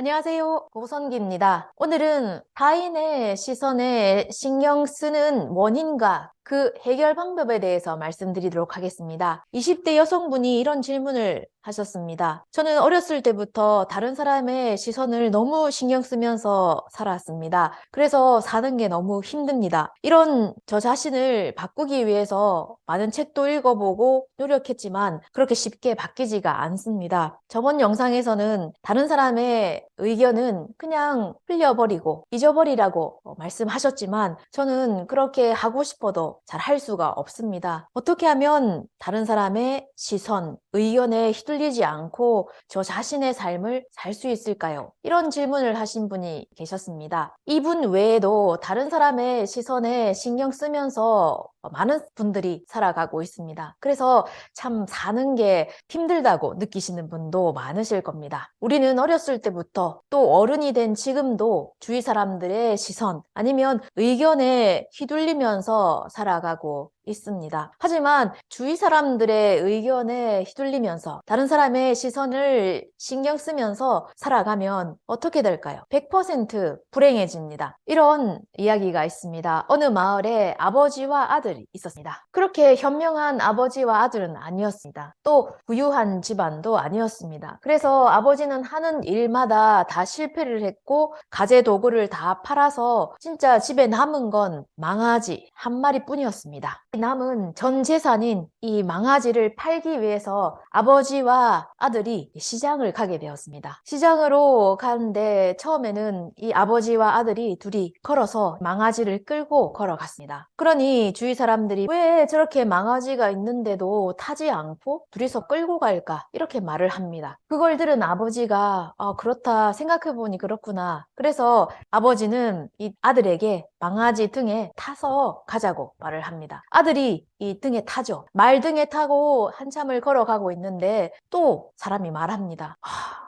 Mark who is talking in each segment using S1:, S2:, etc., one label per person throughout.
S1: 안녕하세요. 고선기입니다. 오늘은 타인의 시선에 신경 쓰는 원인과 그 해결 방법에 대해서 말씀드리도록 하겠습니다. 20대 여성분이 이런 질문을 하셨습니다. 저는 어렸을 때부터 다른 사람의 시선을 너무 신경 쓰면서 살았습니다. 그래서 사는 게 너무 힘듭니다. 이런 저 자신을 바꾸기 위해서 많은 책도 읽어보고 노력했지만 그렇게 쉽게 바뀌지가 않습니다. 저번 영상에서는 다른 사람의 의견은 그냥 흘려버리고 잊어버리라고 말씀하셨지만 저는 그렇게 하고 싶어도 잘 할 수가 없습니다. 어떻게 하면 다른 사람의 시선, 의견에 휘둘리지 않고 저 자신의 삶을 살 수 있을까요? 이런 질문을 하신 분이 계셨습니다. 이분 외에도 다른 사람의 시선에 신경 쓰면서 많은 분들이 살아가고 있습니다. 그래서 참 사는 게 힘들다고 느끼시는 분도 많으실 겁니다. 우리는 어렸을 때부터 또 어른이 된 지금도 주위 사람들의 시선 아니면 의견에 휘둘리면서 살아가고 있습니다. 하지만 주위 사람들의 의견에 휘둘리면서 다른 사람의 시선을 신경 쓰면서 살아가면 어떻게 될까요? 100% 불행해집니다. 이런 이야기가 있습니다. 어느 마을에 아버지와 아들이 있었습니다. 그렇게 현명한 아버지와 아들은 아니었습니다. 또 부유한 집안도 아니었습니다. 그래서 아버지는 하는 일마다 다 실패를 했고 가재 도구를 다 팔아서 진짜 집에 남은 건 망아지 한 마리뿐이었습니다. 남은 전 재산인 이 망아지를 팔기 위해서 아버지와 아들이 시장을 가게 되었습니다. 시장으로 가는데 처음에는 이 아버지와 아들이 둘이 걸어서 망아지를 끌고 걸어갔습니다. 그러니 주위 사람들이 왜 저렇게 망아지가 있는데도 타지 않고 둘이서 끌고 갈까? 이렇게 말을 합니다. 그걸 들은 아버지가 그렇다 생각해보니 그렇구나. 그래서 아버지는 이 아들에게 망아지 등에 타서 가자고 말을 합니다. 아들이 이 등에 타죠. 말 등에 타고 한참을 걸어가고 있는데 또 사람이 말합니다.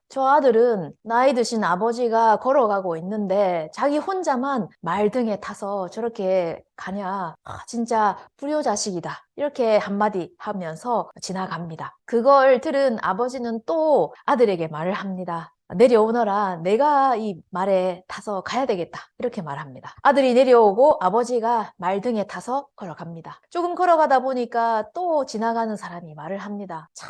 S1: 저 아들은 나이 드신 아버지가 걸어가고 있는데 자기 혼자만 말 등에 타서 저렇게 가냐. 진짜 불효자식이다. 이렇게 한마디 하면서 지나갑니다. 그걸 들은 아버지는 또 아들에게 말을 합니다. 내려오너라. 내가 이 말에 타서 가야 되겠다. 이렇게 말합니다. 아들이 내려오고 아버지가 말 등에 타서 걸어갑니다. 조금 걸어가다 보니까 또 지나가는 사람이 말을 합니다. 참,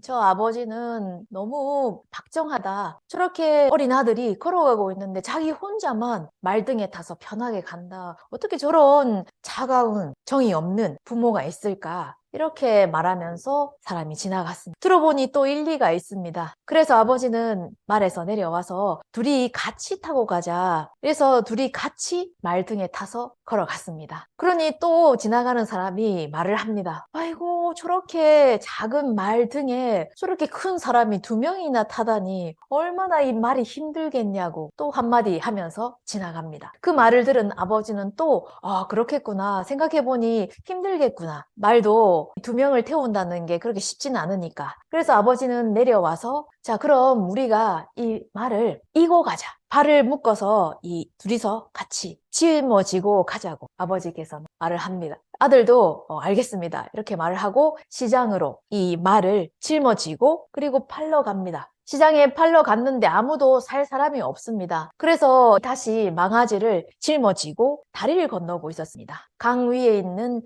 S1: 저 아버지는 너무 박정하다. 저렇게 어린 아들이 걸어가고 있는데 자기 혼자만 말 등에 타서 편하게 간다. 어떻게 저런 차가운 정이 없는 부모가 있을까? 이렇게 말하면서 사람이 지나갔습니다. 들어보니 또 일리가 있습니다. 그래서 아버지는 말에서 내려와서 둘이 같이 타고 가자. 그래서 둘이 같이 말 등에 타서 걸어갔습니다. 그러니 또 지나가는 사람이 말을 합니다. 아이고, 저렇게 작은 말 등에 저렇게 큰 사람이 2명이나 타다니 얼마나 이 말이 힘들겠냐고 또 한마디 하면서 지나갑니다. 그 말을 들은 아버지는 또 그렇겠구나. 생각해보니 힘들겠구나. 말도 2명을 태운다는 게 그렇게 쉽지는 않으니까. 그래서 아버지는 내려와서 자, 그럼 우리가 이 말을 이고 가자. 발을 묶어서 이 둘이서 같이 짊어지고 가자고 아버지께서 말을 합니다. 아들도 알겠습니다. 이렇게 말을 하고 시장으로 이 말을 짊어지고 그리고 팔러 갑니다. 시장에 팔러 갔는데 아무도 살 사람이 없습니다. 그래서 다시 망아지를 짊어지고 다리를 건너고 있었습니다. 강 위에 있는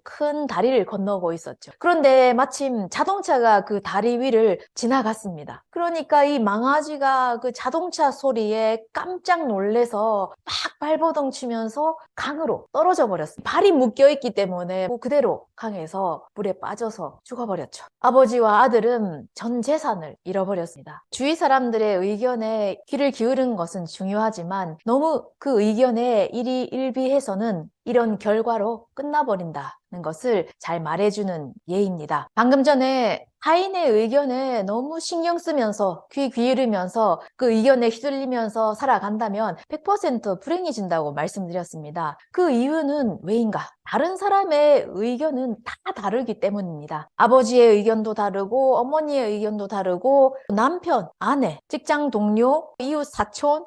S1: 큰 다리를 건너고 있었죠. 그런데 마침 자동차가 그 다리 위를 지나갔습니다. 그러니까 이 망아지가 그 자동차 소리에 깜짝 놀래서 막 발버둥 치면서 강으로 떨어져 버렸습니다. 발이 묶여있기 때문에 그대로 강에서 물에 빠져서 죽어버렸죠. 아버지와 아들은 전 재산을 잃어버렸습니다. 주위 사람들의 의견에 귀를 기울이는 것은 중요하지만 너무 그 의견에 일희일비해서는 이런 결과로 끝나버린다는 것을 잘 말해주는 예입니다. 방금 전에 타인의 의견에 너무 신경 쓰면서 귀 기울이면서 그 의견에 휘둘리면서 살아간다면 100% 불행해진다고 말씀드렸습니다. 그 이유는 왜인가? 다른 사람의 의견은 다 다르기 때문입니다. 아버지의 의견도 다르고 어머니의 의견도 다르고 남편, 아내, 직장 동료, 이웃 사촌,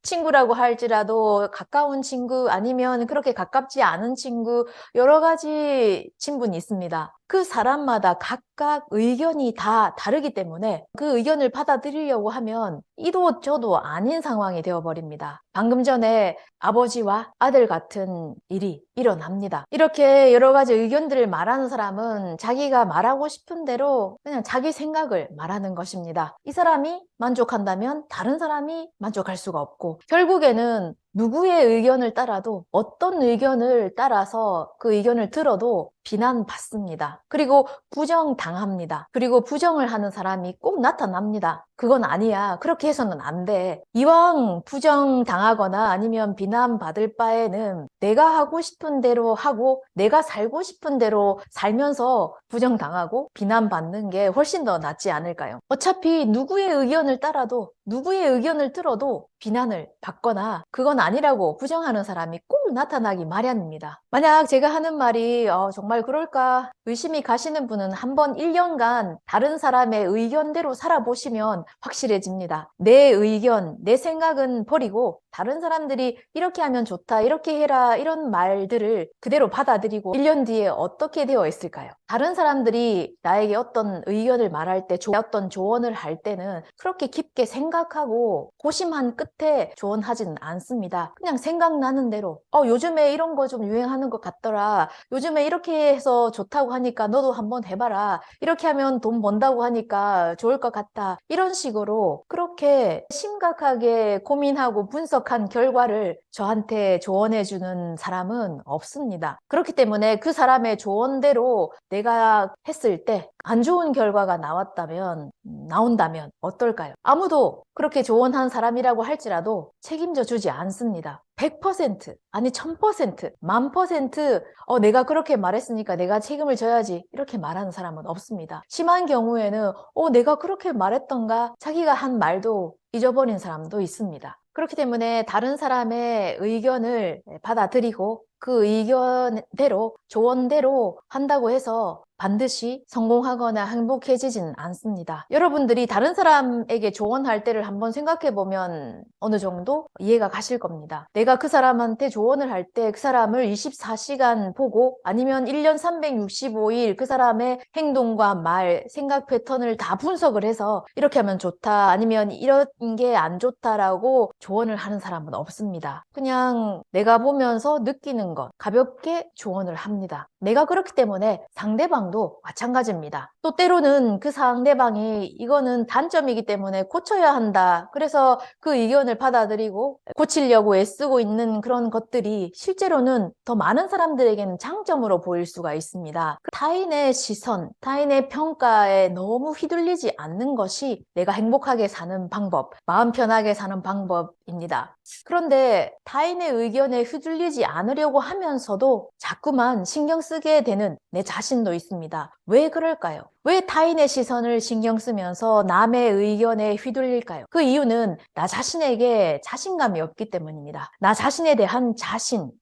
S1: 친구라고 할지라도 가까운 친구 아니면 그렇게 나한테 가깝지 않은 친구, 여러 가지 친분이 있습니다. 그 사람마다 각각 의견이 다 다르기 때문에 그 의견을 받아들이려고 하면 이도 저도 아닌 상황이 되어버립니다. 방금 전에 아버지와 아들 같은 일이 일어납니다. 이렇게 여러 가지 의견들을 말하는 사람은 자기가 말하고 싶은 대로 그냥 자기 생각을 말하는 것입니다. 이 사람이 만족한다면 다른 사람이 만족할 수가 없고, 결국에는 누구의 의견을 따라도, 어떤 의견을 따라서 그 의견을 들어도 비난받습니다. 그리고 부정당합니다. 그리고 부정을 하는 사람이 꼭 나타납니다. 그건 아니야, 그렇게 해서는 안 돼. 이왕 부정당하거나 아니면 비난받을 바에는 내가 하고 싶은 대로 하고 내가 살고 싶은 대로 살면서 부정당하고 비난받는 게 훨씬 더 낫지 않을까요? 어차피 누구의 의견을 따라도, 누구의 의견을 들어도 비난을 받거나 그건 아니라고 부정하는 사람이 꼭 나타나기 마련입니다. 만약 제가 하는 말이 정말 그럴까 의심이 가시는 분은 한번 1년간 다른 사람의 의견대로 살아보시면 확실해집니다. 내 의견, 내 생각은 버리고 다른 사람들이 이렇게 하면 좋다, 이렇게 해라, 이런 말들을 그대로 받아들이고 1년 뒤에 어떻게 되어 있을까요? 다른 사람들이 나에게 어떤 의견을 말할 때, 어떤 조언을 할 때는 그렇게 깊게 생각하고 고심한 끝에 조언하지는 않습니다. 그냥 생각나는 대로 요즘에 이런 거 좀 유행하는 것 같더라, 요즘에 이렇게 해서 좋다고 하니까 너도 한번 해봐라, 이렇게 하면 돈 번다고 하니까 좋을 것 같다, 이런 식으로 그렇게 심각하게 고민하고 분석한 결과를 저한테 조언해주는 사람은 없습니다. 그렇기 때문에 그 사람의 조언대로 내가 했을 때 안 좋은 결과가 나온다면 어떨까요? 아무도 그렇게 조언한 사람이라고 할지라도 책임져 주지 않습니다. 100%, 아니 1000%, 10,000%, 내가 그렇게 말했으니까 내가 책임을 져야지, 이렇게 말하는 사람은 없습니다. 심한 경우에는 내가 그렇게 말했던가, 자기가 한 말도 잊어버린 사람도 있습니다. 그렇기 때문에 다른 사람의 의견을 받아들이고 그 의견대로, 조언대로 한다고 해서 반드시 성공하거나 행복해지지는 않습니다. 여러분들이 다른 사람에게 조언할 때를 한번 생각해 보면 어느 정도 이해가 가실 겁니다. 내가 그 사람한테 조언을 할 때 그 사람을 24시간 보고, 아니면 1년 365일 그 사람의 행동과 말, 생각 패턴을 다 분석을 해서 이렇게 하면 좋다, 아니면 이런 게 안 좋다라고 조언을 하는 사람은 없습니다. 그냥 내가 보면서 느끼는 것, 가볍게 조언을 합니다. 내가 그렇기 때문에 상대방도 마찬가지입니다. 또 때로는 그 상대방이 이거는 단점이기 때문에 고쳐야 한다, 그래서 그 의견을 받아들이고 고치려고 애쓰고 있는 그런 것들이 실제로는 더 많은 사람들에게는 장점으로 보일 수가 있습니다. 타인의 시선, 타인의 평가에 너무 휘둘리지 않는 것이 내가 행복하게 사는 방법, 마음 편하게 사는 방법입니다. 그런데 타인의 의견에 휘둘리지 않으려고 하면서도 자꾸만 신경 쓰게 되는 내 자신도 있습니다. 왜 그럴까요? 왜 타인의 시선을 신경 쓰면서 남의 의견에 휘둘릴까요? 그 이유는 나 자신에게 자신감이 없기 때문입니다. 나 자신에 대한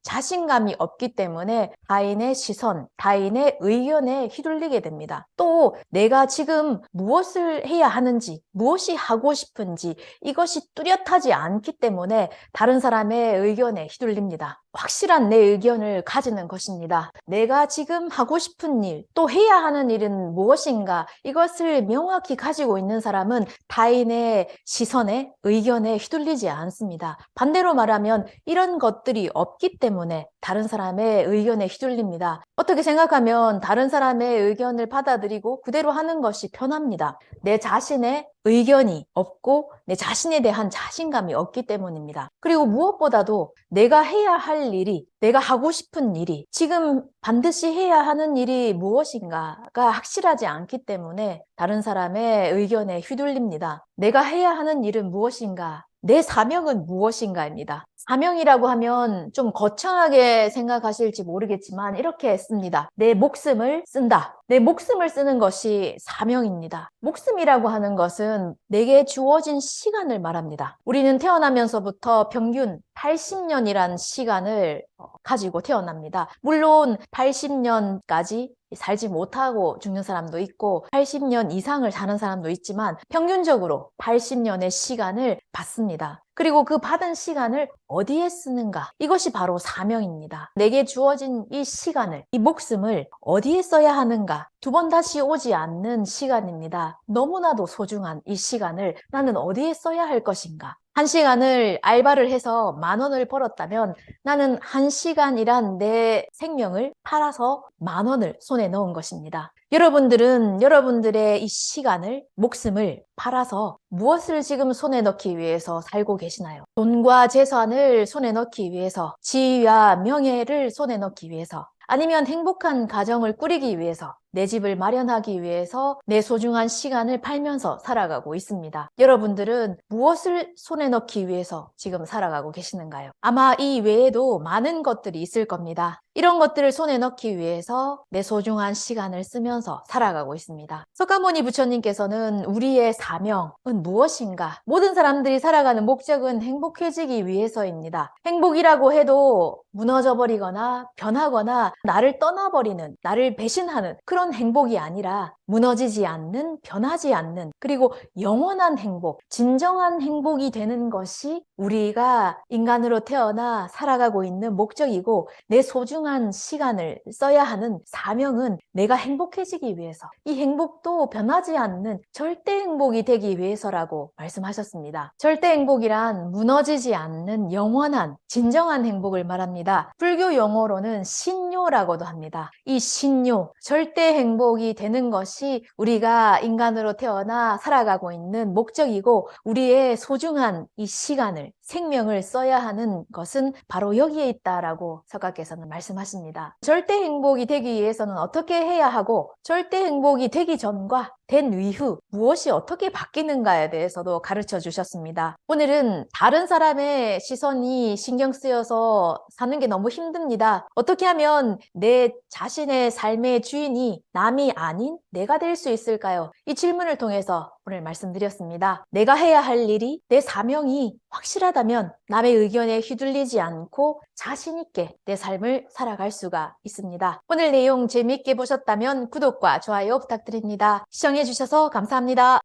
S1: 자신감이 없기 때문에 타인의 시선, 타인의 의견에 휘둘리게 됩니다. 또 내가 지금 무엇을 해야 하는지, 무엇이 하고 싶은지 이것이 뚜렷하지 않기 때문에 다른 사람의 의견에 휘둘립니다. 확실한 내 의견을 가지는 것입니다. 내가 지금 하고 싶은 일, 또 해야 하는 일은 무엇인가, 이것을 명확히 가지고 있는 사람은 타인의 시선에, 의견에 휘둘리지 않습니다. 반대로 말하면 이런 것들이 없기 때문에 다른 사람의 의견에 휘둘립니다. 어떻게 생각하면 다른 사람의 의견을 받아들이고 그대로 하는 것이 편합니다. 내 자신의 의견이 없고 내 자신에 대한 자신감이 없기 때문입니다. 그리고 무엇보다도 내가 해야 할 일이, 내가 하고 싶은 일이, 지금 반드시 해야 하는 일이 무엇인가가 확실하지 않기 때문에 다른 사람의 의견에 휘둘립니다. 내가 해야 하는 일은 무엇인가? 내 사명은 무엇인가입니다. 사명이라고 하면 좀 거창하게 생각하실지 모르겠지만 이렇게 씁니다. 내 목숨을 쓴다. 내 목숨을 쓰는 것이 사명입니다. 목숨이라고 하는 것은 내게 주어진 시간을 말합니다. 우리는 태어나면서부터 평균 80년이란 시간을 가지고 태어납니다. 물론 80년까지 살지 못하고 죽는 사람도 있고 80년 이상을 사는 사람도 있지만 평균적으로 80년의 시간을 받습니다. 그리고 그 받은 시간을 어디에 쓰는가? 이것이 바로 사명입니다. 내게 주어진 이 시간을, 이 목숨을 어디에 써야 하는가? 두 번 다시 오지 않는 시간입니다. 너무나도 소중한 이 시간을 나는 어디에 써야 할 것인가? 한 시간을 알바를 해서 10,000원을 벌었다면 나는 한 시간이란 내 생명을 팔아서 10,000원을 손에 넣은 것입니다. 여러분들은 여러분들의 이 시간을, 목숨을 팔아서 무엇을 지금 손에 넣기 위해서 살고 계시나요? 돈과 재산을 손에 넣기 위해서, 지위와 명예를 손에 넣기 위해서, 아니면 행복한 가정을 꾸리기 위해서, 내 집을 마련하기 위해서 내 소중한 시간을 팔면서 살아가고 있습니다. 여러분들은 무엇을 손에 넣기 위해서 지금 살아가고 계시는가요? 아마 이 외에도 많은 것들이 있을 겁니다. 이런 것들을 손에 넣기 위해서 내 소중한 시간을 쓰면서 살아가고 있습니다. 석가모니 부처님께서는 우리의 사명은 무엇인가? 모든 사람들이 살아가는 목적은 행복해지기 위해서입니다. 행복이라고 해도 무너져버리거나 변하거나 나를 떠나버리는, 나를 배신하는 그런 행복이 아니라 무너지지 않는, 변하지 않는, 그리고 영원한 행복, 진정한 행복이 되는 것이 우리가 인간으로 태어나 살아가고 있는 목적이고, 내 소중한 시간을 써야 하는 사명은 내가 행복해지기 위해서, 이 행복도 변하지 않는 절대 행복이 되기 위해서라고 말씀하셨습니다. 절대 행복이란 무너지지 않는 영원한 진정한 행복을 말합니다. 불교 용어로는 신요라고도 합니다. 이 신요, 절대 행복이 되는 것이 우리가 인간으로 태어나 살아가고 있는 목적이고, 우리의 소중한 이 시간을, 생명을 써야 하는 것은 바로 여기에 있다라고 석가께서는 말씀하십니다. 절대 행복이 되기 위해서는 어떻게 해야 하고, 절대 행복이 되기 전과 된 이후 무엇이 어떻게 바뀌는가에 대해서도 가르쳐 주셨습니다. 오늘은 다른 사람의 시선이 신경 쓰여서 사는 게 너무 힘듭니다. 어떻게 하면 내 자신의 삶의 주인이 남이 아닌 내가 될 수 있을까요? 이 질문을 통해서 오늘 말씀드렸습니다. 내가 해야 할 일이, 내 사명이 확실하다면 남의 의견에 휘둘리지 않고 자신 있게 내 삶을 살아갈 수가 있습니다. 오늘 내용 재미있게 보셨다면 구독과 좋아요 부탁드립니다. 시청해 주셔서 감사합니다.